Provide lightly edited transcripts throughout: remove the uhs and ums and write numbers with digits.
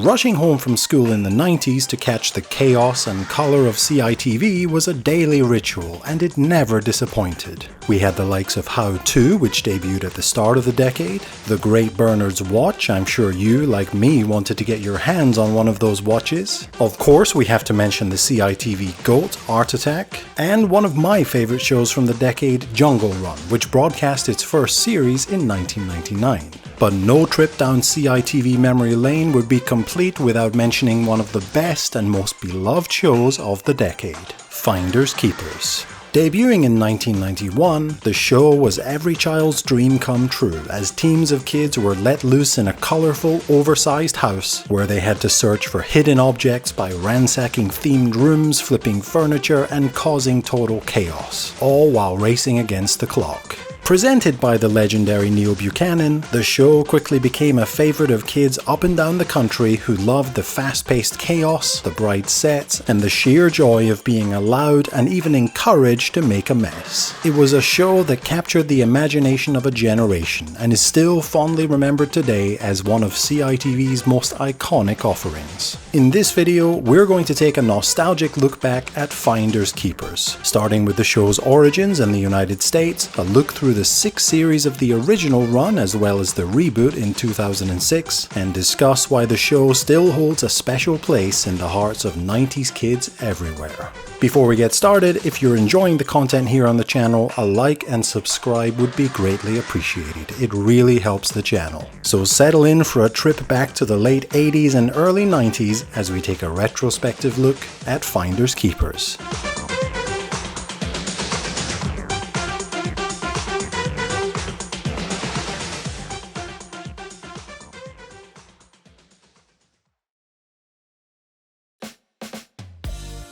Rushing home from school in the 90s to catch the chaos and color of CITV was a daily ritual, and it never disappointed. We had the likes of How To, which debuted at the start of the decade, The Great Bernard's Watch. I'm sure you, like me, wanted to get your hands on one of those watches. Of course, we have to mention the CITV GOAT, Art Attack, and one of my favorite shows from the decade, Jungle Run, which broadcast its first series in 1999. But no trip down CITV memory lane would be complete without mentioning one of the best and most beloved shows of the decade, Finders Keepers. Debuting in 1991, the show was every child's dream come true as teams of kids were let loose in a colourful, oversized house where they had to search for hidden objects by ransacking themed rooms, flipping furniture, and causing total chaos, all while racing against the clock. Presented by the legendary Neil Buchanan, the show quickly became a favourite of kids up and down the country who loved the fast-paced chaos, the bright sets, and the sheer joy of being allowed and even encouraged to make a mess. It was a show that captured the imagination of a generation and is still fondly remembered today as one of CITV's most iconic offerings. In this video, we're going to take a nostalgic look back at Finders Keepers, starting with the show's origins in the United States, a look through the 6 series of the original run as well as the reboot in 2006, and discuss why the show still holds a special place in the hearts of 90s kids everywhere. Before we get started, if you're enjoying the content here on the channel, a like and subscribe would be greatly appreciated. It really helps the channel. So settle in for a trip back to the late 80s and early 90s as we take a retrospective look at Finders Keepers.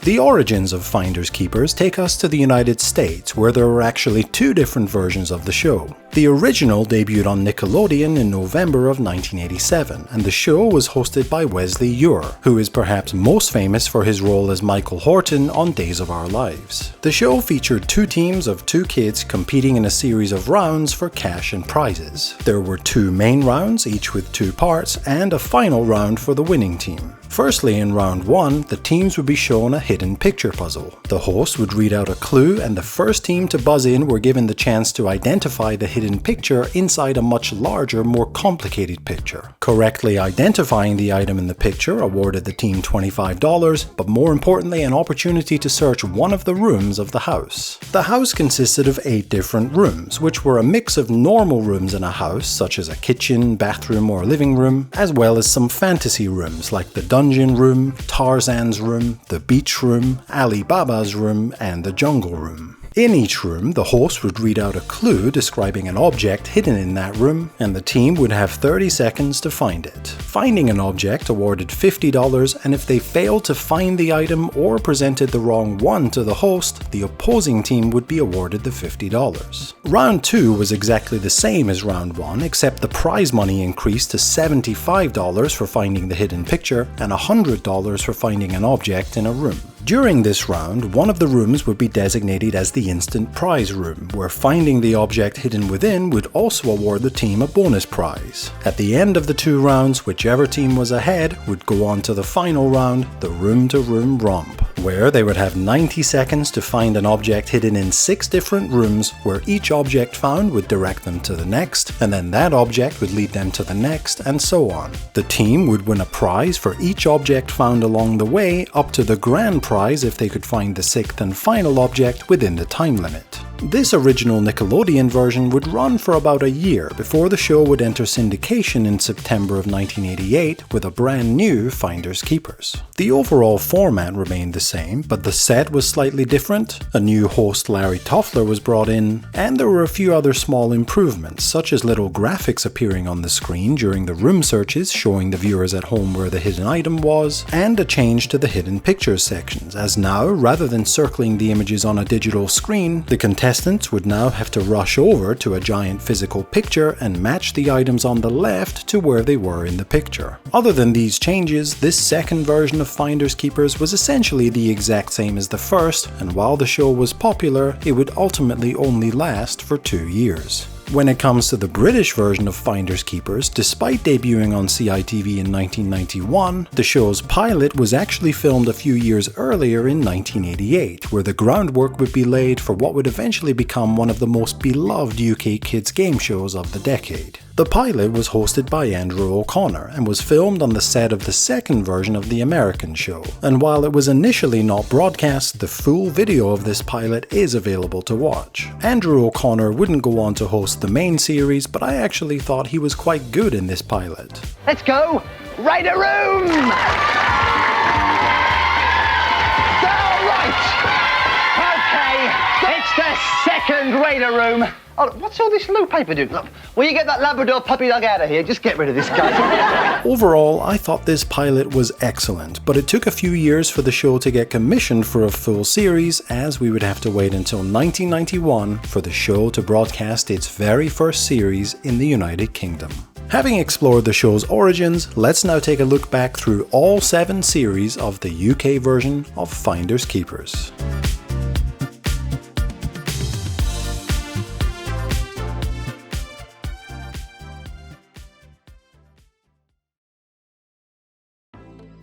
The origins of Finders Keepers take us to the United States, where there were actually 2 different versions of the show. The original debuted on Nickelodeon in November of 1987, and the show was hosted by Wesley Ure, who is perhaps most famous for his role as Michael Horton on Days of Our Lives. The show featured 2 teams of 2 kids competing in a series of rounds for cash and prizes. There were 2 main rounds, each with 2 parts, and a final round for the winning team. Firstly, in round 1, the teams would be shown a hidden picture puzzle. The host would read out a clue, and the first team to buzz in were given the chance to identify the hidden picture inside a much larger, more complicated picture. Correctly identifying the item in the picture awarded the team $25, but more importantly, an opportunity to search one of the rooms of the house. The house consisted of 8 different rooms, which were a mix of normal rooms in a house, such as a kitchen, bathroom, or living room, as well as some fantasy rooms like the Dungeon Room, Tarzan's Room, the Beach Room, Ali Baba's Room, and the Jungle Room. In each room, the host would read out a clue describing an object hidden in that room, and the team would have 30 seconds to find it. Finding an object awarded $50, and if they failed to find the item or presented the wrong one to the host, the opposing team would be awarded the $50. Round 2 was exactly the same as round 1, except the prize money increased to $75 for finding the hidden picture and $100 for finding an object in a room. During this round, one of the rooms would be designated as the instant prize room, where finding the object hidden within would also award the team a bonus prize. At the end of the 2 rounds, whichever team was ahead would go on to the final round, the room-to-room romp, where they would have 90 seconds to find an object hidden in 6 different rooms, where each object found would direct them to the next, and then that object would lead them to the next, and so on. The team would win a prize for each object found along the way, up to the grand prize if they could find the 6th and final object within the time limit. This original Nickelodeon version would run for about a year before the show would enter syndication in September of 1988 with a brand new Finders Keepers. The overall format remained the same, but the set was slightly different, a new host Larry Toffler was brought in, and there were a few other small improvements, such as little graphics appearing on the screen during the room searches showing the viewers at home where the hidden item was, and a change to the hidden pictures sections, as now, rather than circling the images on a digital screen, the contestants would now have to rush over to a giant physical picture and match the items on the left to where they were in the picture. Other than these changes, this second version of Finders Keepers was essentially the exact same as the first, and while the show was popular, it would ultimately only last for 2 years. When it comes to the British version of Finders Keepers, despite debuting on CITV in 1991, the show's pilot was actually filmed a few years earlier in 1988, where the groundwork would be laid for what would eventually become one of the most beloved UK kids game shows of the decade. The pilot was hosted by Andrew O'Connor and was filmed on the set of the second version of the American show. And while it was initially not broadcast, the full video of this pilot is available to watch. Andrew O'Connor wouldn't go on to host the main series, but I actually thought he was quite good in this pilot. Let's go! Right a room! All right! Okay, it's the second Raider room. Oh, what's all this loo paper doing? Look, will you get that Labrador puppy dog out of here? Just get rid of this guy. Overall, I thought this pilot was excellent, but it took a few years for the show to get commissioned for a full series, as we would have to wait until 1991 for the show to broadcast its very first series in the United Kingdom. Having explored the show's origins, let's now take a look back through all 7 series of the UK version of Finders Keepers.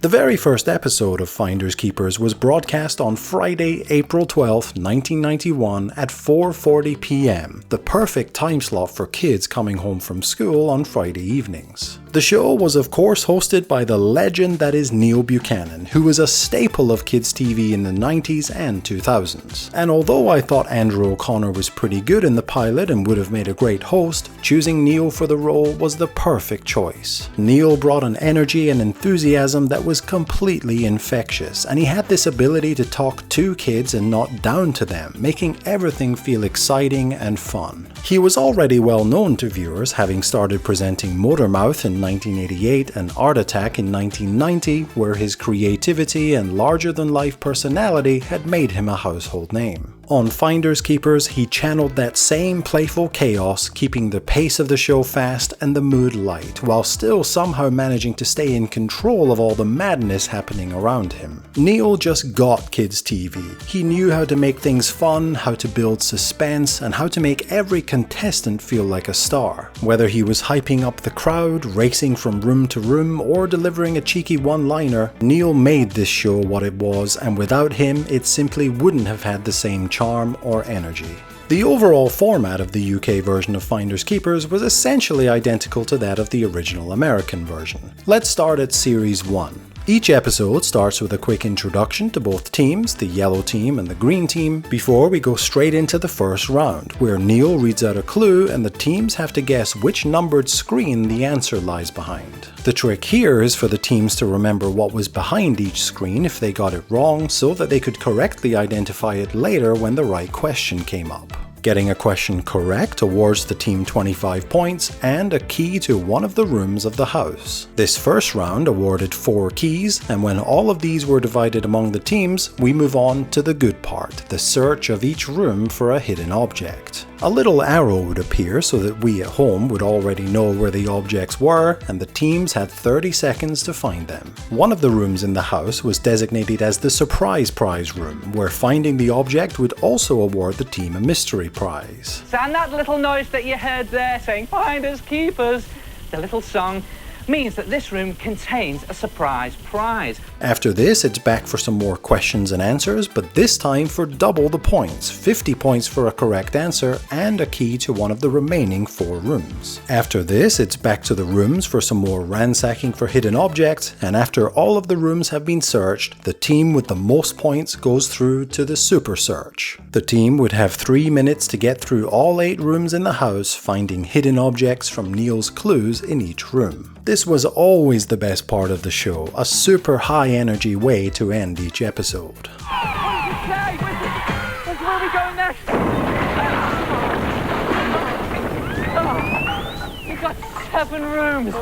The very first episode of Finders Keepers was broadcast on Friday, April 12, 1991 at 4:40 p.m, the perfect time slot for kids coming home from school on Friday evenings. The show was of course hosted by the legend that is Neil Buchanan, who was a staple of kids TV in the 90s and 2000s. And although I thought Andrew O'Connor was pretty good in the pilot and would have made a great host, choosing Neil for the role was the perfect choice. Neil brought an energy and enthusiasm that was completely infectious, and he had this ability to talk to kids and not down to them, making everything feel exciting and fun. He was already well known to viewers, having started presenting Motormouth in 1988 and Art Attack in 1990, where his creativity and larger-than-life personality had made him a household name. On Finders Keepers, he channeled that same playful chaos, keeping the pace of the show fast and the mood light, while still somehow managing to stay in control of all the madness happening around him. Neil just got kids TV. He knew how to make things fun, how to build suspense, and how to make every contestant feel like a star. Whether he was hyping up the crowd, racing from room to room, or delivering a cheeky one-liner, Neil made this show what it was, and without him, it simply wouldn't have had the same charm or energy. The overall format of the UK version of Finders Keepers was essentially identical to that of the original American version. Let's start at Series 1. Each episode starts with a quick introduction to both teams, the yellow team and the green team, before we go straight into the first round, where Neil reads out a clue and the teams have to guess which numbered screen the answer lies behind. The trick here is for the teams to remember what was behind each screen if they got it wrong, so that they could correctly identify it later when the right question came up. Getting a question correct awards the team 25 points and a key to one of the rooms of the house. This first round awarded 4 keys, and when all of these were divided among the teams, we move on to the good part, the search of each room for a hidden object. A little arrow would appear so that we at home would already know where the objects were, and the teams had 30 seconds to find them. One of the rooms in the house was designated as the surprise prize room, where finding the object would also award the team a mystery prize. And that little noise that you heard there saying Finders Keepers, the little song, means that this room contains a surprise prize. After this, it's back for some more questions and answers, but this time for double the points, 50 points for a correct answer and a key to one of the remaining 4 rooms. After this, it's back to the rooms for some more ransacking for hidden objects, and after all of the rooms have been searched, the team with the most points goes through to the super search. The team would have 3 minutes to get through all 8 rooms in the house, finding hidden objects from Neil's clues in each room. This was always the best part of the show, a super high energy way to end each episode. Okay, where are we going next? We've got 11 rooms.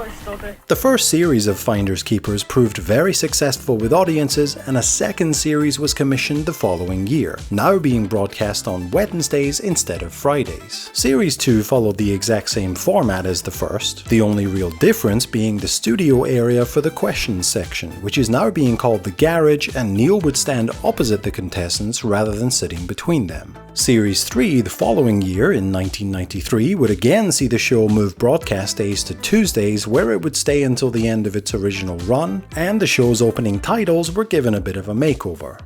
The first series of Finders Keepers proved very successful with audiences, and a second series was commissioned the following year, now being broadcast on Wednesdays instead of Fridays. Series 2 followed the exact same format as the first, the only real difference being the studio area for the questions section, which is now being called the garage, and Neil would stand opposite the contestants rather than sitting between them. Series 3 the following year, in 1993, would again see the show move broadcast days to Tuesdays, where it would stay until the end of its original run, and the show's opening titles were given a bit of a makeover.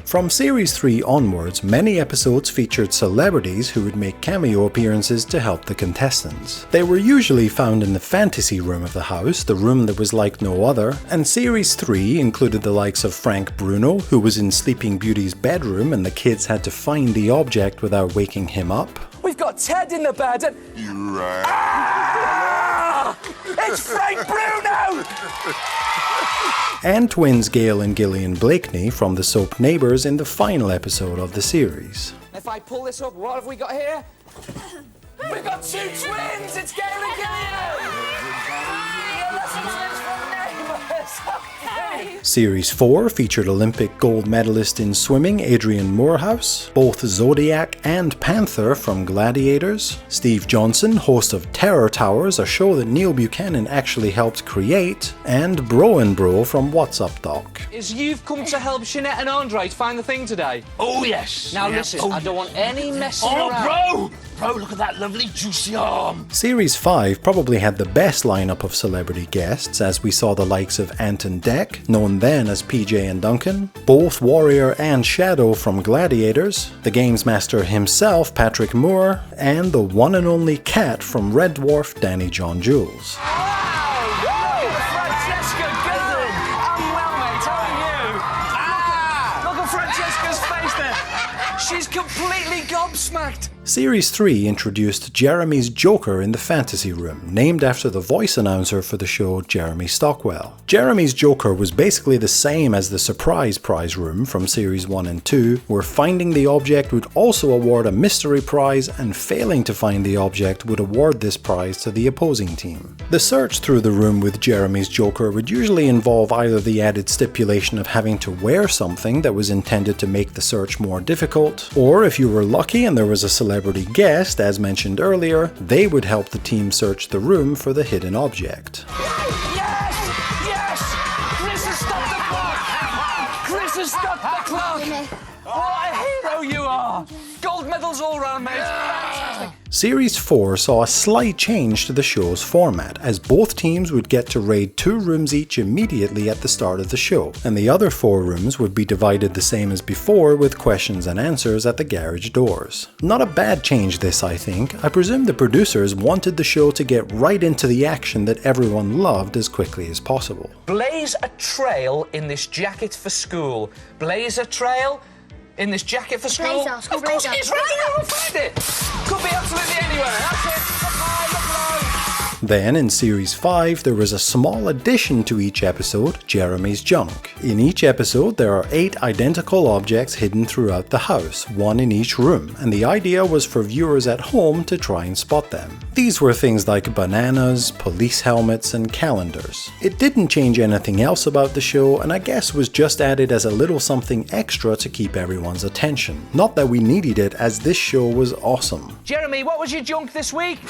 From Series 3 onwards, many episodes featured celebrities who would make cameo appearances to help the contestants. They were usually found in the fantasy room of the house, the room that was like no other, and Series 3 included the likes of Frank Bruno, who was in Sleeping Beauty's bedroom and the kids had to find the object without waking him up. We've got Ted in the bed and... You're right. Ah! It's Frank Bruno! And twins Gail and Gillian Blakeney from the soap Neighbours in the final episode of the series. If I pull this up, what have we got here? We've got two twins! It's Gail and Gillian! You're the twins from Neighbours! Series 4 featured Olympic gold medalist in swimming Adrian Moorhouse, both Zodiac and Panther from Gladiators, Steve Johnson, host of Terror Towers, a show that Neil Buchanan actually helped create, and Bro and Bro from What's Up Doc. Is you've come to help Jeanette and Andre find the thing today? Oh, yes. Now Yeah. listen, Oh, I don't want any messing Oh, around. bro, look at that lovely juicy arm. Series 5 probably had the best lineup of celebrity guests, as we saw the likes of Anton Deck, known then as PJ and Duncan, both Warrior and Shadow from Gladiators, the Games Master himself Patrick Moore, and the one and only Cat from Red Dwarf Danny John Jules. Francesca, good! I'm well, mate. How are you? Look at Francesca's face there. She's completely gobsmacked. Series 3 introduced Jeremy's Joker in the fantasy room, named after the voice announcer for the show, Jeremy Stockwell. Jeremy's Joker was basically the same as the surprise prize room from Series 1 and 2, where finding the object would also award a mystery prize, and failing to find the object would award this prize to the opposing team. The search through the room with Jeremy's Joker would usually involve either the added stipulation of having to wear something that was intended to make the search more difficult, or if you were lucky and there was a celebrity guest, as mentioned earlier, they would help the team search the room for the hidden object. Yes! Yes! Chris has stopped the clock! Chris has stopped the clock! What a hero you are! Gold medals all round, mate! Fantastic! Series 4 saw a slight change to the show's format, as both teams would get to raid 2 rooms each immediately at the start of the show, and the other 4 rooms would be divided the same as before, with questions and answers at the garage doors. Not a bad change this, I think. I presume the producers wanted the show to get right into the action that everyone loved as quickly as possible. Blaze a trail in this jacket for school. Blaze a trail in this jacket for school. Blazer, school of course blazer. it is, right there, we'll find it. Could be absolutely anywhere. That's it. Look high, look low. Then, in Series 5, there was a small addition to each episode, Jeremy's Junk. In each episode, there are 8 identical objects hidden throughout the house, 1 in each room, and the idea was for viewers at home to try and spot them. These were things like bananas, police helmets, and calendars. It didn't change anything else about the show, and I guess was just added as a little something extra to keep everyone's attention. Not that we needed it, as this show was awesome. Jeremy, what was your junk this week?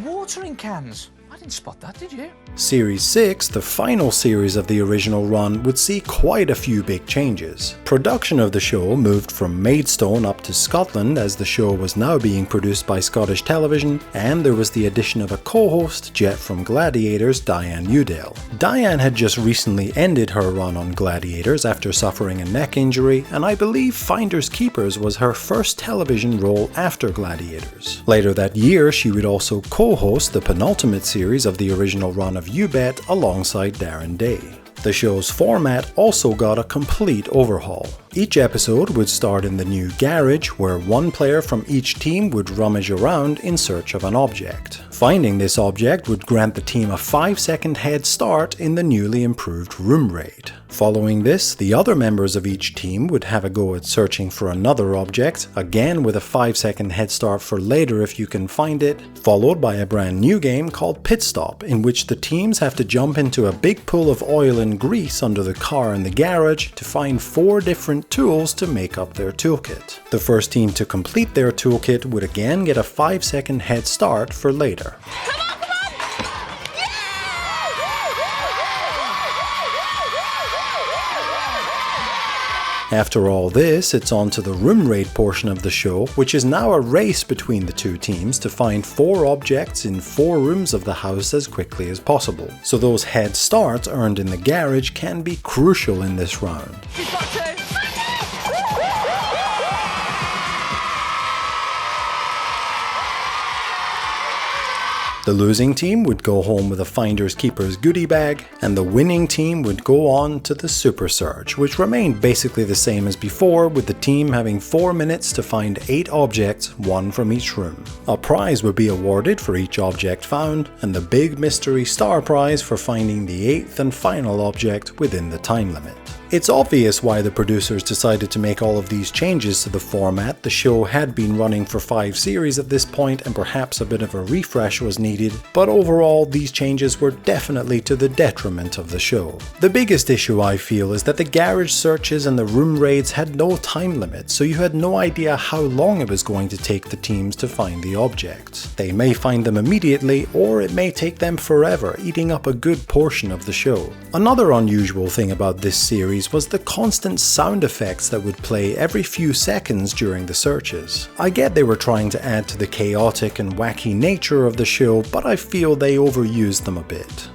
Watering cans. I didn't spot that, did you? Series 6, the final series of the original run, would see quite a few big changes. Production of the show moved from Maidstone up to Scotland, as the show was now being produced by Scottish Television, and there was the addition of a co-host, Jet from Gladiators, Diane Udell. Diane had just recently ended her run on Gladiators after suffering a neck injury, and I believe Finders Keepers was her first television role after Gladiators. Later that year, she would also co-host the penultimate series of the original run of You Bet alongside Darren Day. The show's format also got a complete overhaul. Each episode would start in the new garage, where one player from each team would rummage around in search of an object. Finding this object would grant the team a 5-second head start in the newly improved room raid. Following this, the other members of each team would have a go at searching for another object, again with a 5-second head start for later if you can find it, followed by a brand new game called Pit Stop, in which the teams have to jump into a big pool of oil and grease under the car in the garage to find 4 different tools to make up their toolkit. The first team to complete their toolkit would again get a 5-second head start for later. After all this, it's on to the room raid portion of the show, which is now a race between the two teams to find 4 objects in 4 rooms of the house as quickly as possible. So those head starts earned in the garage can be crucial in this round. The losing team would go home with a Finders Keepers goodie bag, and the winning team would go on to the Super Search, which remained basically the same as before, with the team having 4 minutes to find 8 objects, 1 from each room. A prize would be awarded for each object found, and the big mystery star prize for finding the 8th and final object within the time limit. It's obvious why the producers decided to make all of these changes to the format. The show had been running for 5 series at this point, and perhaps a bit of a refresh was needed, but overall these changes were definitely to the detriment of the show. The biggest issue I feel is that the garage searches and the room raids had no time limit, so you had no idea how long it was going to take the teams to find the objects. They may find them immediately, or it may take them forever, eating up a good portion of the show. Another unusual thing about this series was the constant sound effects that would play every few seconds during the searches. I get they were trying to add to the chaotic and wacky nature of the show, but I feel they overused them a bit.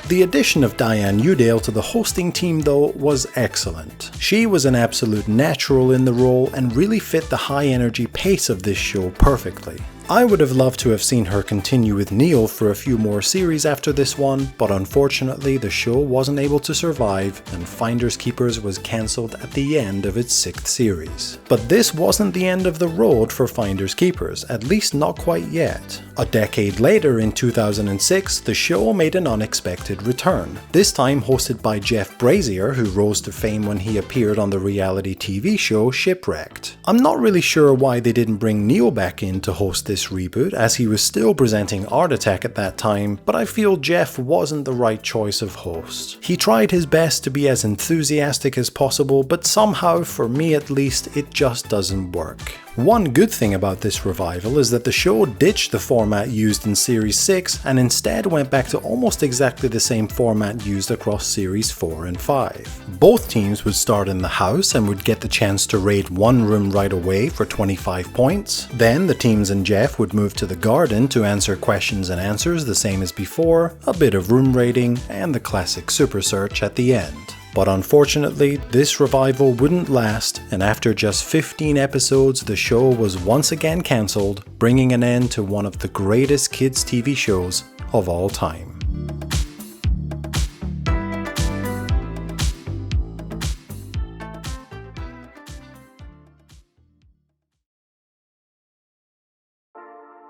The addition of Diane Udale to the hosting team though was excellent. She was an absolute natural in the role and really fit the high energy pace of this show perfectly. I would have loved to have seen her continue with Neil for a few more series after this one, but unfortunately the show wasn't able to survive and Finders Keepers was cancelled at the end of its 6th series. But this wasn't the end of the road for Finders Keepers, at least not quite yet. A decade later, in 2006, the show made an unexpected return, this time hosted by Jeff Brazier, who rose to fame when he appeared on the reality TV show Shipwrecked. I'm not really sure why they didn't bring Neil back in to host this reboot, as he was still presenting Art Attack at that time, but I feel Jeff wasn't the right choice of host. He tried his best to be as enthusiastic as possible, but somehow, for me at least, it just doesn't work. One good thing about this revival is that the show ditched the format used in Series 6 and instead went back to almost exactly the same format used across Series 4 and 5. Both teams would start in the house and would get the chance to raid one room right away for 25 points. Then the teams and Jeff would move to the garden to answer questions and answers the same as before, a bit of room raiding, and the classic super search at the end. But unfortunately, this revival wouldn't last, and after just 15 episodes, the show was once again cancelled, bringing an end to one of the greatest kids' TV shows of all time.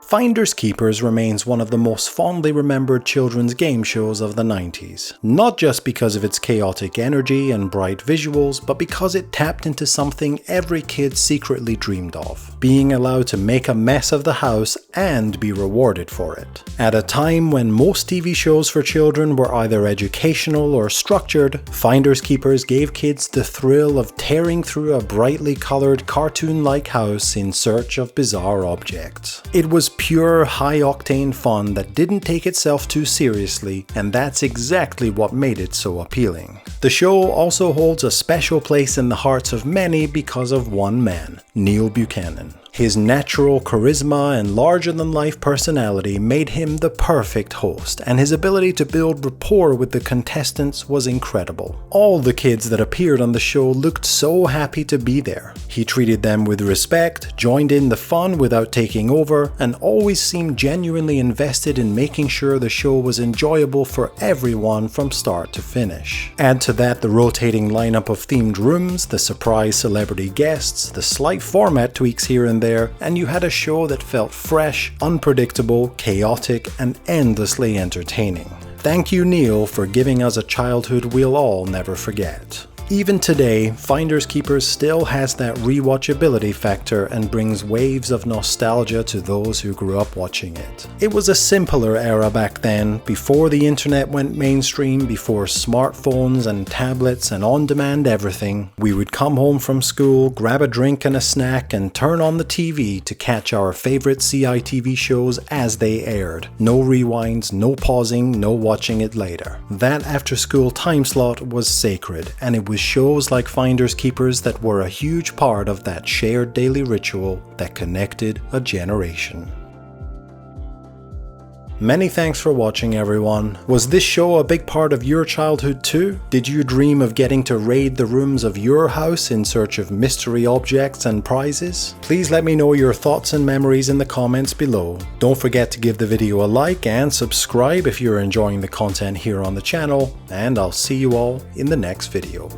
Finders Keepers remains one of the most fondly remembered children's game shows of the 90s, not just because of its chaotic energy and bright visuals, but because it tapped into something every kid secretly dreamed of, being allowed to make a mess of the house and be rewarded for it. At a time when most TV shows for children were either educational or structured, Finders Keepers gave kids the thrill of tearing through a brightly colored cartoon-like house in search of bizarre objects. It was pure high-octane fun that didn't take itself too seriously, and that's exactly what made it so appealing. The show also holds a special place in the hearts of many because of one man, Neil Buchanan. His natural charisma and larger-than-life personality made him the perfect host, and his ability to build rapport with the contestants was incredible. All the kids that appeared on the show looked so happy to be there. He treated them with respect, joined in the fun without taking over, and always seemed genuinely invested in making sure the show was enjoyable for everyone from start to finish. Add to that the rotating lineup of themed rooms, the surprise celebrity guests, the slight format tweaks here and there, and you had a show that felt fresh, unpredictable, chaotic, and endlessly entertaining. Thank you, Neil, for giving us a childhood we'll all never forget. Even today, Finders Keepers still has that rewatchability factor and brings waves of nostalgia to those who grew up watching it. It was a simpler era back then, before the internet went mainstream, before smartphones and tablets and on-demand everything. We would come home from school, grab a drink and a snack, and turn on the TV to catch our favorite CITV shows as they aired. No rewinds, no pausing, no watching it later. That after-school time slot was sacred, and it was shows like Finders Keepers that were a huge part of that shared daily ritual that connected a generation. Many thanks for watching, everyone. Was this show a big part of your childhood too? Did you dream of getting to raid the rooms of your house in search of mystery objects and prizes? Please let me know your thoughts and memories in the comments below. Don't forget to give the video a like and subscribe if you're enjoying the content here on the channel, and I'll see you all in the next video.